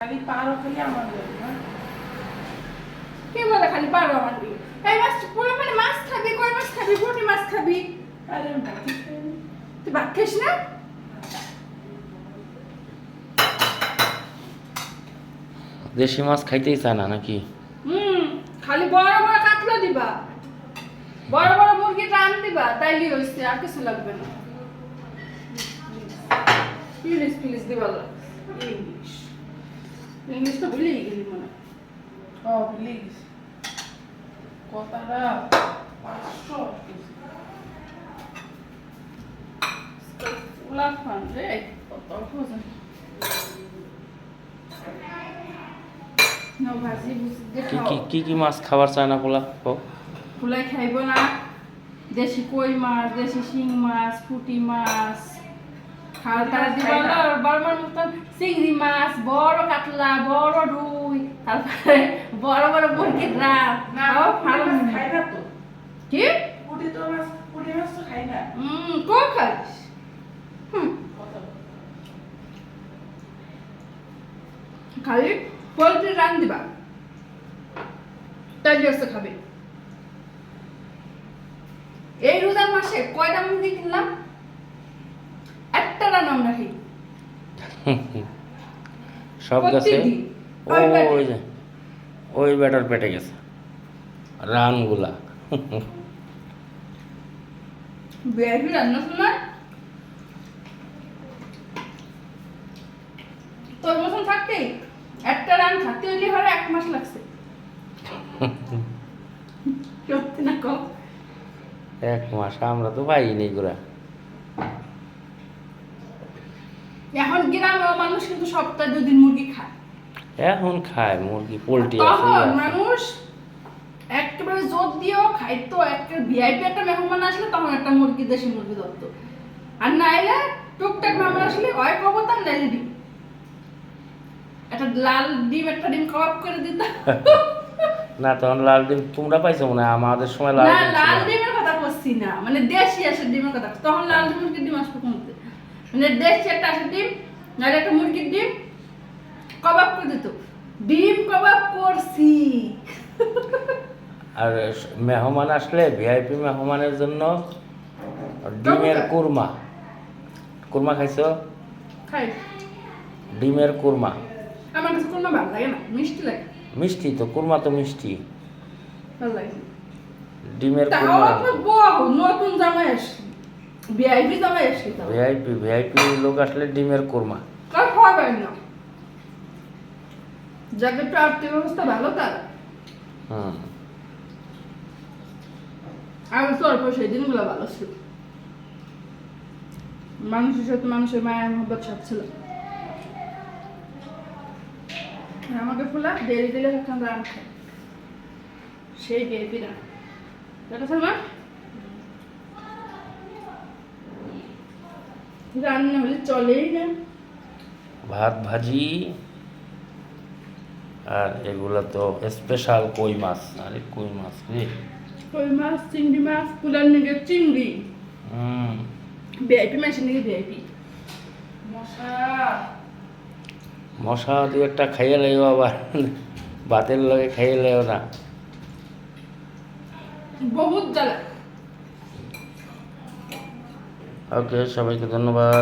খালি পারো খালি আমার না কে বলে খালি পারো আমার এই মাছ পুরো মানে মাছ খাবি কই মাছ খাবি পুঁটি মাছ খাবি আরে ভাজি তুই ভাত খাইস না দেশি মাছ খাইতেই চায় না নাকি? খালি বড় বড় কাতলা দিবা বড় বড় মুরগি টান দিবা তাইলে হইছে আর কিছু লাগবে না প্লিজ প্লিজ দিবা ইংলিশ ইংলিশ তো ভুলেই গেলি মনে ও প্লিজ কথাটা 500 উলা খান রে কত খোঁজে না ভাজি বুঝি কি দেখাও কি কি কি মাছ খাবার চায় না পোলা? ফুলাই খাইব না দেশি কই মাছ দেশি শিং মাছ পুঁটি মাছ খালটা দিবাল বড়মার মতন চিংড়ি মাছ বড় কাতলা বড় রুই তারপরে বড় বড় মুরগির রাত না ফার্ম খাই না তো কি পুঁটি মাছ তো খাই না কো খাইস খালি পোলট্রি রান দিবা তাই জন্য খাবে এই রোজার মাসে কয়টা মুরগি কিনলাম একটা রান আমরা খাই সব গেছে প্রতিদিন। ওই পেটে। ওই যে ওই বেটার পেটে গেছে রানগুলা। বিআইপি রান্না শোনা তোর মতন থাকতে একটা রান খাতে হইলে হরে 1 মাস লাগছে সত্যি না কম 1 মাস আমরা তো পাইনি ঘোরা। এখন গ্রামেও মানুষ কিন্তু সপ্তাহে 2 দিন মুরগি খায় এখন খায় মুরগি পোলট্রি আছে তখন মানুষ একেবারে জোর দিয়েও খাইতো একটা ভিআইপি একটা মেহমান আসলে তখন একটা মুরগি দেশি মুরগি ধরতো আর নাইলে টুকটাক মেহমান আসলে হয় কবতাম নাইলে ডিম একটা লাল ডিম একটা ডিম কাবাব করে দিতাম না তখন লাল ডিম তোমরা পাইছো মনে হয়, আমাদের সময় লাল না ডিম ছিল লাল না। ডিমের কথা বলছি না মানে দেশি আসে ডিমের কথা তখন লাল মুরগির ডিম আসবে কোনতে মানে দেশি একটা আসে ডিম নাহলে একটা মুরগির ডিম কাবাব করে দিত ডিম কাবাব করছি আর মেহমান আসলে ভিআইপি মেহমানের জন্য ডিমের কুরমা কুরমা খাইছো? খাই ডিমের কুরমা আমার কাছে কোনো ভালো লাগে না মিষ্টি লাগে মিষ্টি তো কুরমা তো মিষ্টি। ভালো লাগে না। ডিমের তাও কুরমা আপনার বহু নতুন জামাই আসছে ভিআইপি জামাই আসছে তাও ভিআইপি লোক আসলে ডিমের কুরমা। আর খাওয়াবেন না যাদের একটু আর্থিক অবস্থা ভালো তারা হুম আর অল্প সেই দিনগুলো ভালো ছিল মানুষের সাথে মানুষের মায়া মহব্বত সব ছিল আমাকে ফুলা দেরি দিলে এখন রান খাই সেই বেবি রান এটা সালমা রান্না হলে চলেই না ভাত ভাজি আর এগুলো তো স্পেশাল কই মাছ। আরে কই মাছ রে কই মাছ চিংড়ি মাছ পুলার নিগে চিংড়ি হুম ভিআইপি মাছের নিগে ভিআইপি মশা মশা দু একটা খাইয়ে লাগো আবার ভাতের লগে খাইয়ে লাগো না। বহুত জ্বালা ওকে সবাইকে ধন্যবাদ।